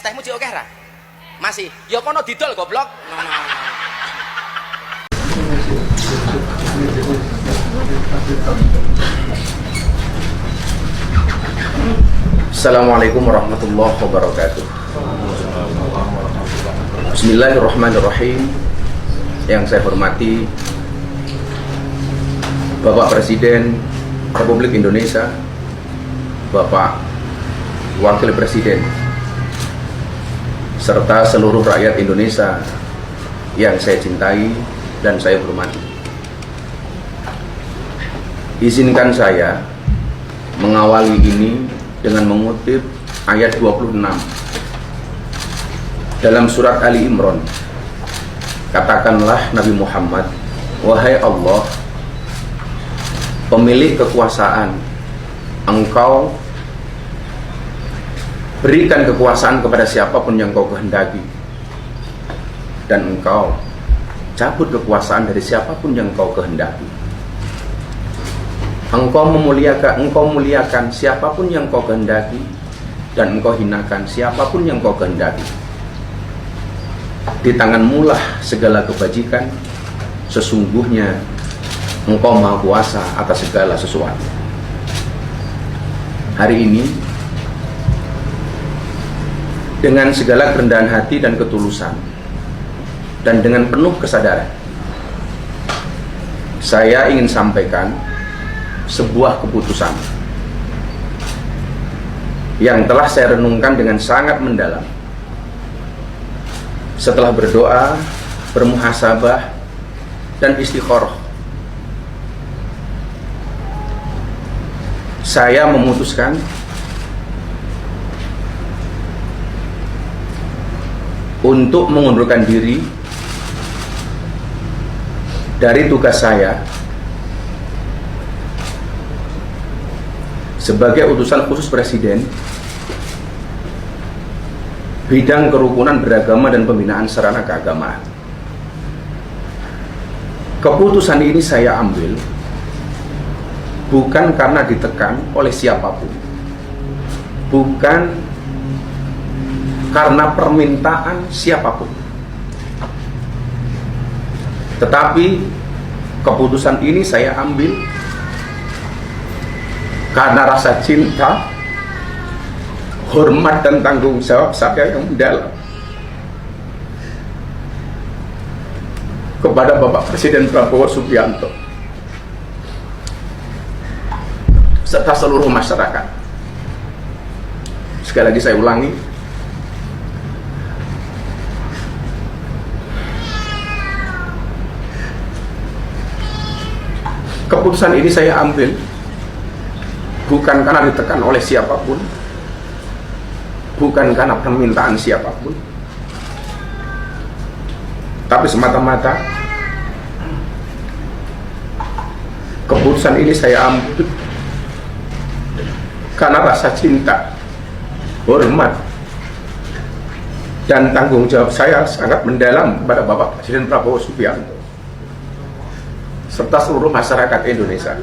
tehmu cek akeh ra? Masih. Ya kono didol goblok. Assalamualaikum warahmatullahi wabarakatuh. Bismillahirrahmanirrahim. Yang saya hormati Bapak Presiden Republik Indonesia, Bapak Wakil Presiden, serta seluruh rakyat Indonesia yang saya cintai dan saya hormati. Izinkan saya mengawali ini dengan mengutip ayat 26 dalam surat Ali Imran. Katakanlah Nabi Muhammad, wahai Allah, pemilik kekuasaan, Engkau berikan kekuasaan kepada siapapun yang Kau kehendaki, dan Engkau cabut kekuasaan dari siapapun yang Kau kehendaki. Engkau muliakan siapapun yang Kau kehendaki, dan Engkau hinakan siapapun yang Kau kehendaki. Di tanganmu lah segala kebajikan, sesungguhnya Engkau Maha Kuasa atas segala sesuatu. Hari ini, dengan segala kerendahan hati dan ketulusan, dan dengan penuh kesadaran, saya ingin sampaikan sebuah keputusan yang telah saya renungkan dengan sangat mendalam. Setelah berdoa, bermuhasabah, dan istikharah, saya memutuskan untuk mengundurkan diri dari tugas saya sebagai utusan khusus Presiden bidang kerukunan beragama dan pembinaan sarana keagamaan. Keputusan ini saya ambil bukan karena ditekan oleh siapapun, bukan karena permintaan siapapun, tetapi keputusan ini saya ambil karena rasa cinta, hormat, dan tanggung jawab saya yang mendalam kepada Bapak Presiden Prabowo Subianto serta seluruh masyarakat. Sekali lagi saya ulangi, keputusan ini saya ambil bukan karena ditekan oleh siapapun, bukan karena permintaan siapapun, tapi semata-mata keputusan ini saya ambil karena rasa cinta, hormat, dan tanggung jawab saya sangat mendalam kepada Bapak Presiden Prabowo Subianto serta seluruh masyarakat Indonesia.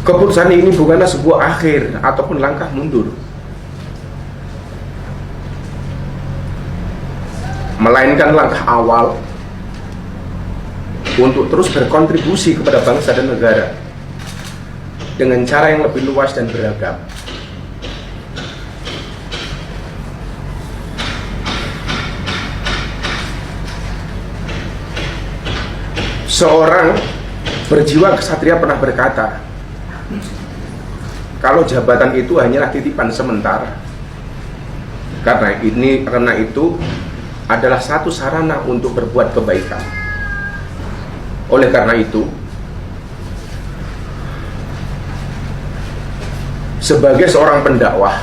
Keputusan ini bukanlah sebuah akhir ataupun langkah mundur, melainkan langkah awal untuk terus berkontribusi kepada bangsa dan negara dengan cara yang lebih luas dan beragam. Seorang berjiwa kesatria pernah berkata, kalau jabatan itu hanyalah titipan sementara, karena itu adalah satu sarana untuk berbuat kebaikan. Oleh karena itu, sebagai seorang pendakwah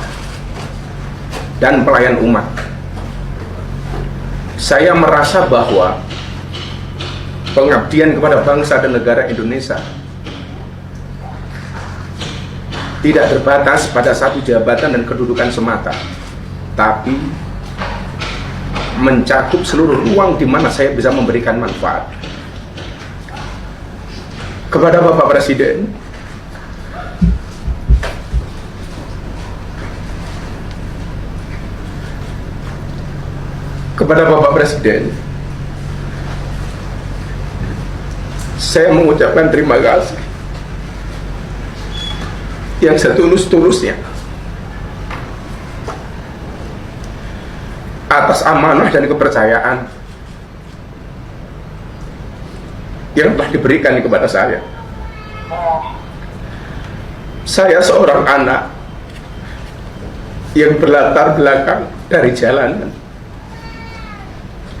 dan pelayan umat, saya merasa bahwa pengabdian kepada bangsa dan negara Indonesia tidak terbatas pada satu jabatan dan kedudukan semata, tapi mencakup seluruh ruang di mana saya bisa memberikan manfaat. Kepada Bapak Presiden, Kepada Bapak Presiden, saya mengucapkan terima kasih yang setulus-tulusnya atas amanah dan kepercayaan yang telah diberikan kepada saya. Saya seorang anak yang berlatar belakang dari jalanan,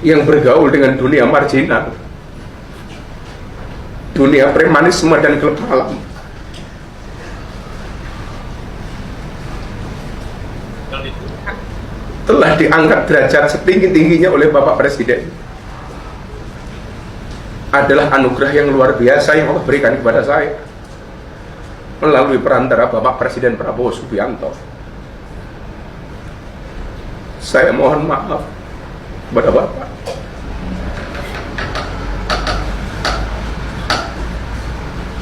yang bergaul dengan dunia marginal, dunia premanisme dan klub malam. Telah diangkat derajat setinggi-tingginya oleh Bapak Presiden. Adalah anugerah yang luar biasa yang Allah berikan kepada saya melalui perantara Bapak Presiden Prabowo Subianto. Saya mohon maaf kepada Bapak.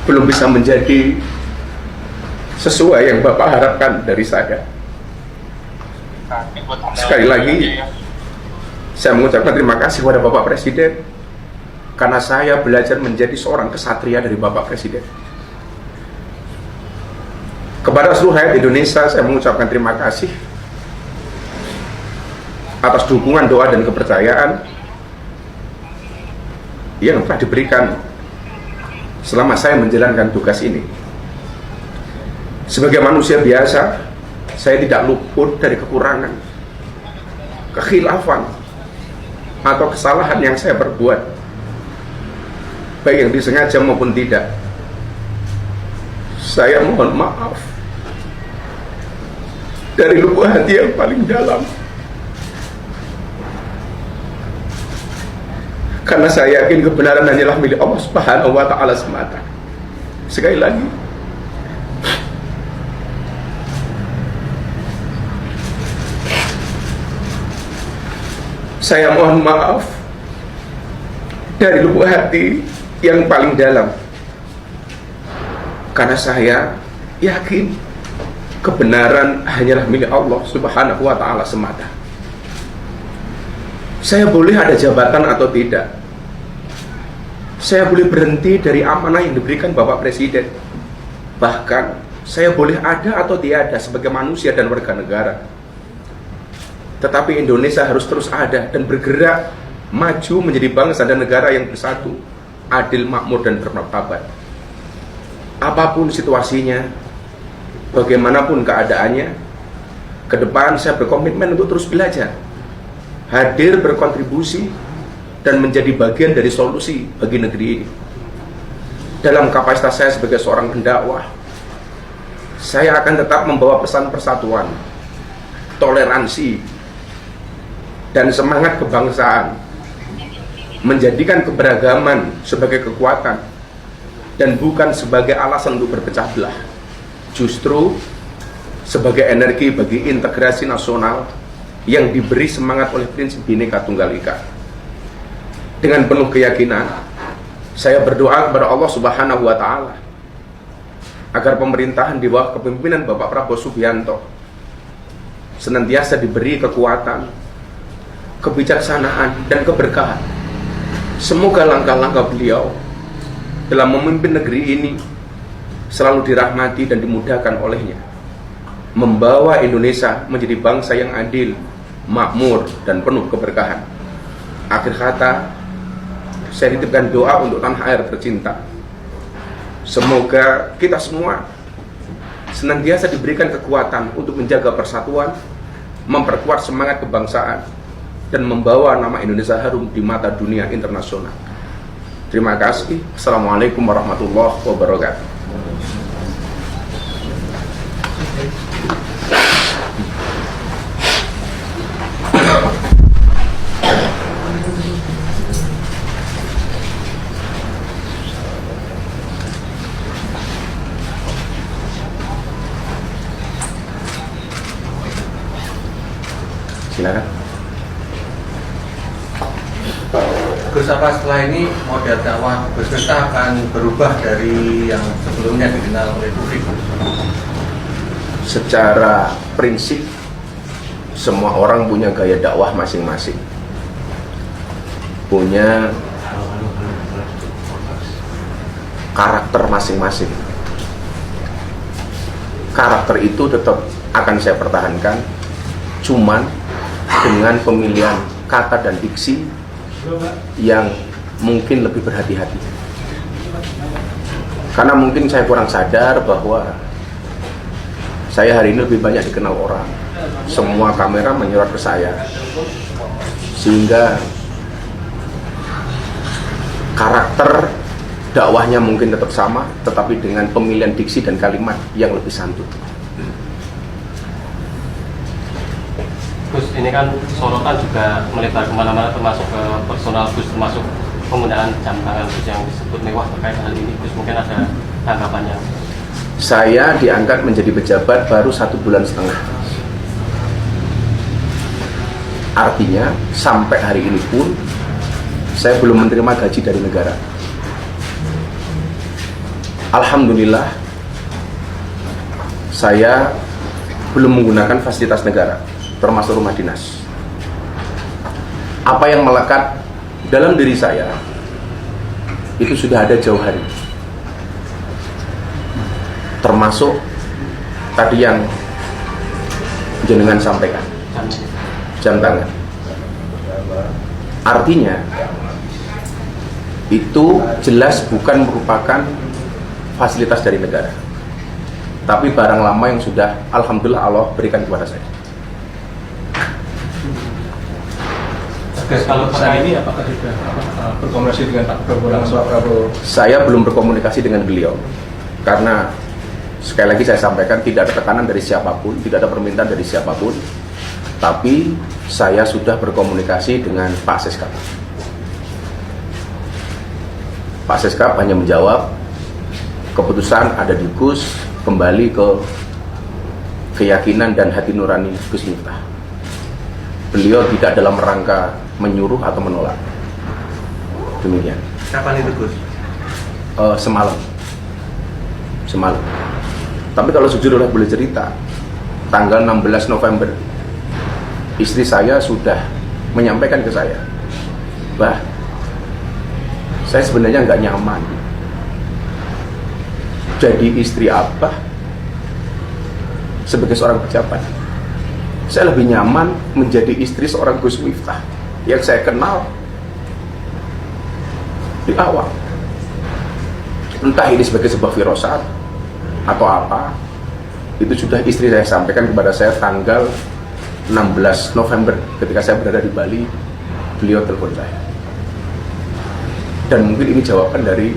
Belum bisa menjadi sesuai yang Bapak harapkan dari saya. Sekali lagi, saya mengucapkan terima kasih kepada Bapak Presiden karena saya belajar menjadi seorang kesatria dari Bapak Presiden. Kepada seluruh rakyat Indonesia, saya mengucapkan terima kasih atas dukungan, doa, dan kepercayaan yang telah diberikan selama saya menjalankan tugas ini. Sebagai manusia biasa, saya tidak luput dari kekurangan, kekhilafan, atau kesalahan yang saya perbuat, baik yang disengaja maupun tidak. Saya mohon maaf dari lubuk hati yang paling dalam, karena saya yakin kebenaran hanyalah milik Allah Subhanahu wa Ta'ala semata. Sekali lagi, saya mohon maaf dari lubuk hati yang paling dalam, karena saya yakin kebenaran hanyalah milik Allah Subhanahu wa Ta'ala semata. Saya boleh ada jabatan atau tidak, saya boleh berhenti dari amanah yang diberikan Bapak Presiden, bahkan saya boleh ada atau tiada sebagai manusia dan warga negara, tetapi Indonesia harus terus ada dan bergerak maju menjadi bangsa dan negara yang bersatu, adil, makmur, dan bermartabat. Apapun situasinya, bagaimanapun keadaannya, ke depan saya berkomitmen untuk terus belajar, hadir berkontribusi, dan menjadi bagian dari solusi bagi negeri ini. Dalam kapasitas saya sebagai seorang pendakwah, saya akan tetap membawa pesan persatuan, toleransi, dan semangat kebangsaan, menjadikan keberagaman sebagai kekuatan dan bukan sebagai alasan untuk berpecah belah, justru sebagai energi bagi integrasi nasional yang diberi semangat oleh prinsip Bhinneka Tunggal Ika. Dengan penuh keyakinan, saya berdoa kepada Allah Subhanahu wa Ta'ala agar pemerintahan di bawah kepemimpinan Bapak Prabowo Subianto senantiasa diberi kekuatan, kebijaksanaan, dan keberkahan. Semoga langkah-langkah beliau dalam memimpin negeri ini selalu dirahmati dan dimudahkan olehnya, membawa Indonesia menjadi bangsa yang adil, makmur, dan penuh keberkahan. Akhir kata, saya titipkan doa untuk tanah air tercinta. Semoga kita semua senantiasa diberikan kekuatan untuk menjaga persatuan, memperkuat semangat kebangsaan, dan membawa nama Indonesia harum di mata dunia internasional. Terima kasih. Assalamualaikum warahmatullahi wabarakatuh. Silakan. Gus, apa setelah ini model dakwah Gus Miftah akan berubah dari yang sebelumnya dikenal oleh publik? Secara prinsip, semua orang punya gaya dakwah masing-masing. punya karakter masing-masing. Karakter itu tetap akan saya pertahankan, cuman dengan pemilihan kata dan diksi yang mungkin lebih berhati-hati. Karena mungkin saya kurang sadar bahwa saya hari ini lebih banyak dikenal orang. Semua kamera menyorot ke saya, sehingga karakter dakwahnya mungkin tetap sama, tetapi dengan pemilihan diksi dan kalimat yang lebih santun. Gus, ini kan sorotan juga melebar kemana-mana, termasuk ke personal Gus, termasuk penggunaan jam tangan Gus yang disebut mewah terkait hal ini. Gus, mungkin ada tanggapannya? Saya diangkat menjadi pejabat baru 1,5 bulan. Artinya sampai hari ini pun saya belum menerima gaji dari negara. Alhamdulillah saya belum menggunakan fasilitas negara, termasuk rumah dinas. Apa yang melekat dalam diri saya itu sudah ada jauh hari, termasuk tadi yang jenengan sampaikan, jam tangan. Artinya itu jelas bukan merupakan fasilitas dari negara, tapi barang lama yang sudah alhamdulillah Allah berikan kepada saya. Kalau saat ini apakah sudah berkomunikasi dengan Pak Prabowo langsung? Pak Prabowo? Saya belum berkomunikasi dengan beliau karena sekali lagi saya sampaikan tidak ada tekanan dari siapapun, tidak ada permintaan dari siapapun, tapi saya sudah berkomunikasi dengan Pak Seskap. Pak Seskap hanya menjawab keputusan ada di Gus, kembali ke keyakinan dan hati nurani Gus Miftah. Beliau tidak dalam rangka menyuruh atau menolak. Demikian. Kapan itu Gus? Semalam. Tapi kalau jujur boleh cerita, tanggal 16 November istri saya sudah menyampaikan ke saya, "Bah, saya sebenarnya nggak nyaman jadi istri Abah sebagai seorang pejabat. Saya lebih nyaman menjadi istri seorang Gus Miftah yang saya kenal di awal. Entah ini sebagai sebuah firasat atau apa, itu sudah istri saya sampaikan kepada saya tanggal 16 November ketika saya berada di Bali. Beliau telepon saya, dan mungkin ini jawaban dari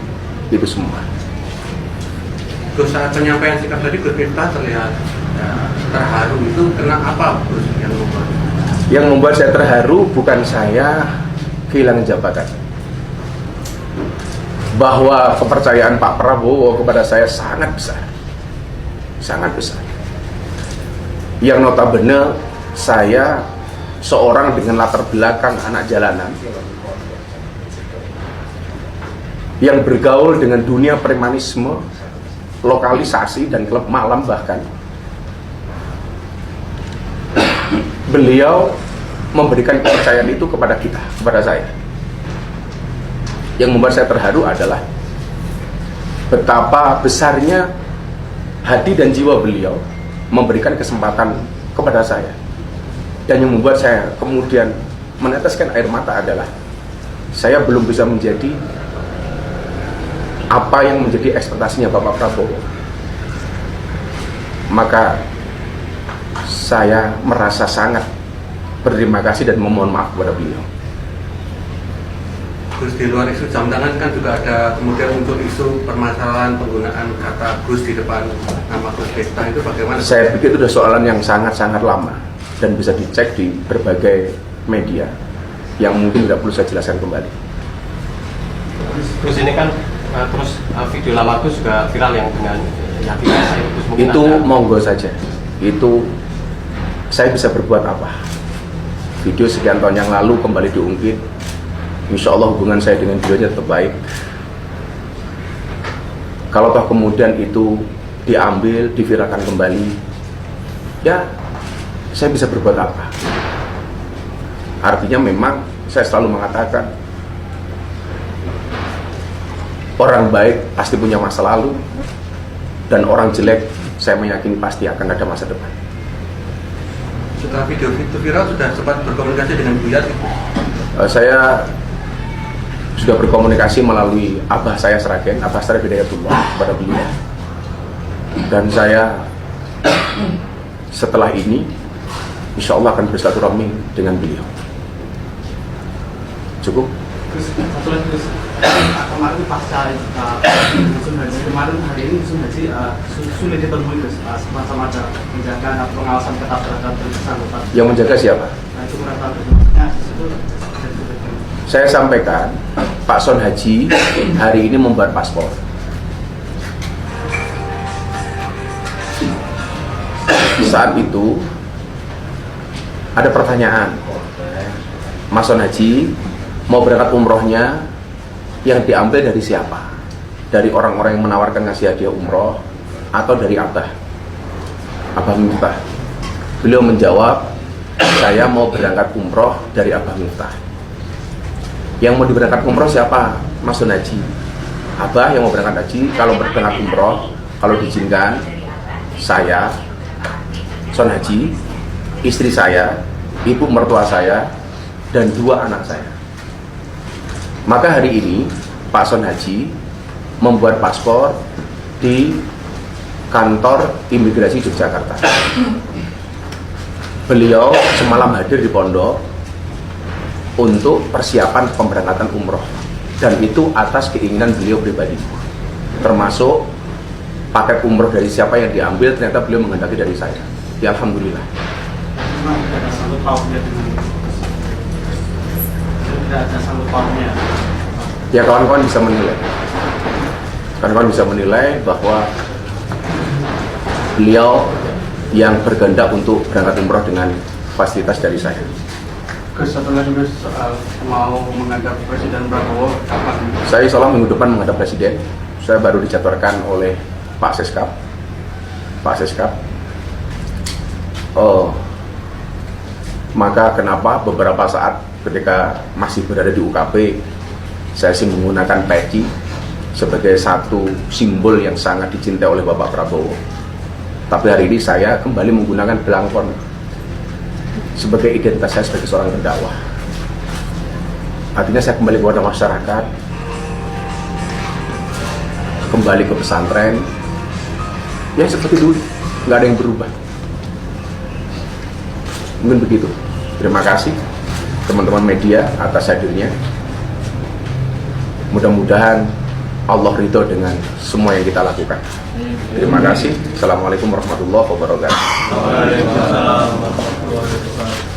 itu semua. Gus, saat penyampaian sikap tadi Gus Miftah terlihat terharu. Itu kenapa Gus yang membuat? Yang membuat saya terharu bukan saya kehilangan jabatan, bahwa kepercayaan Pak Prabowo kepada saya sangat besar, yang notabene saya seorang dengan latar belakang anak jalanan yang bergaul dengan dunia premanisme, lokalisasi dan klub malam. Bahkan beliau memberikan kepercayaan itu kepada saya. Yang membuat saya terharu adalah betapa besarnya hati dan jiwa beliau memberikan kesempatan kepada saya. Dan yang membuat saya kemudian meneteskan air mata adalah saya belum bisa menjadi apa yang menjadi ekspektasinya Bapak Prabowo. Maka saya merasa sangat berterima kasih dan memohon maaf kepada beliau. Gus, di luar isu jam tangan kan juga ada kemudian untuk isu permasalahan penggunaan kata Gus di depan nama Gus Miftah, itu bagaimana? Saya pikir itu sudah soalan yang sangat-sangat lama dan bisa dicek di berbagai media yang mungkin tidak perlu saya jelaskan kembali. Terus ini kan terus video lama Gus juga viral yang dengan yakin Gus mungkin Itu ada... monggo saja. Itu saya bisa berbuat apa? Video sekian tahun yang lalu kembali diungkit. Insya Allah hubungan saya dengan beliau tetap baik. Kalau toh kemudian itu diambil, diviralkan kembali, ya saya bisa berbuat apa? Artinya memang saya selalu mengatakan Orang baik pasti punya masa lalu, dan orang jelek saya meyakini pasti akan ada masa depan. Setelah video itu viral, sudah sempat berkomunikasi dengan Bu Yati? Saya sudah berkomunikasi melalui abah saya Sragen, Abah Syarif Hidayatullah, kepada beliau. Dan saya setelah ini insya Allah akan bersilaturahmi dengan beliau. Cukup? Terus satu lagi, terus kemarin pasca musim haji kemarin, hari ini musim haji sulit ditemui, terus semacam ada penjagaan atau pengawasan ketat terhadap bersangkutan. Yang menjaga siapa? Nah, itu merasa maksudnya itu. Saya sampaikan Pak Son Haji hari ini membuat paspor. Saat itu ada pertanyaan, Mas Son Haji mau berangkat umrohnya yang diambil dari siapa? Dari orang-orang yang menawarkan ngasih hadiah umroh atau dari Abah Miftah? Beliau menjawab, saya mau berangkat umroh dari Abah Miftah. Yang mau diberangkat umroh siapa? Mas Son Haji. Abah yang mau berangkat haji, kalau berangkat umroh, kalau diizinkan, saya Son Haji, istri saya, ibu mertua saya, dan 2 anak saya. Maka hari ini Pak Son Haji membuat paspor di kantor imigrasi Yogyakarta. Beliau semalam hadir di pondok untuk persiapan pemberangkatan umroh, dan itu atas keinginan beliau pribadi, termasuk paket umroh dari siapa yang diambil ternyata beliau menghendaki dari saya. Ya alhamdulillah. Memang tidak ada sangkut pautnya dengan tidak ada sangkut pautnya. Ya kawan-kawan bisa menilai. Kawan-kawan bisa menilai bahwa beliau yang berkehendak untuk berangkat umroh dengan fasilitas dari saya. Terus satu lagi, soal mau menghadap Presiden Prabowo kapan? Saya insya Allah minggu depan menghadap Presiden. Saya baru dijadwalkan oleh Pak Seskap. Maka kenapa beberapa saat ketika masih berada di UKP, saya sih menggunakan peci sebagai satu simbol yang sangat dicintai oleh Bapak Prabowo. Tapi hari ini saya kembali menggunakan belangkon sebagai identitas saya sebagai seorang pendakwah. Artinya saya kembali kepada masyarakat, kembali ke pesantren, ya seperti dulu, nggak ada yang berubah. Mungkin begitu. Terima kasih teman-teman media atas hadirnya. Mudah-mudahan Allah ridho dengan semua yang kita lakukan. Terima kasih. Assalamualaikum warahmatullahi wabarakatuh. Waalaikumsalam warahmatullahi wabarakatuh.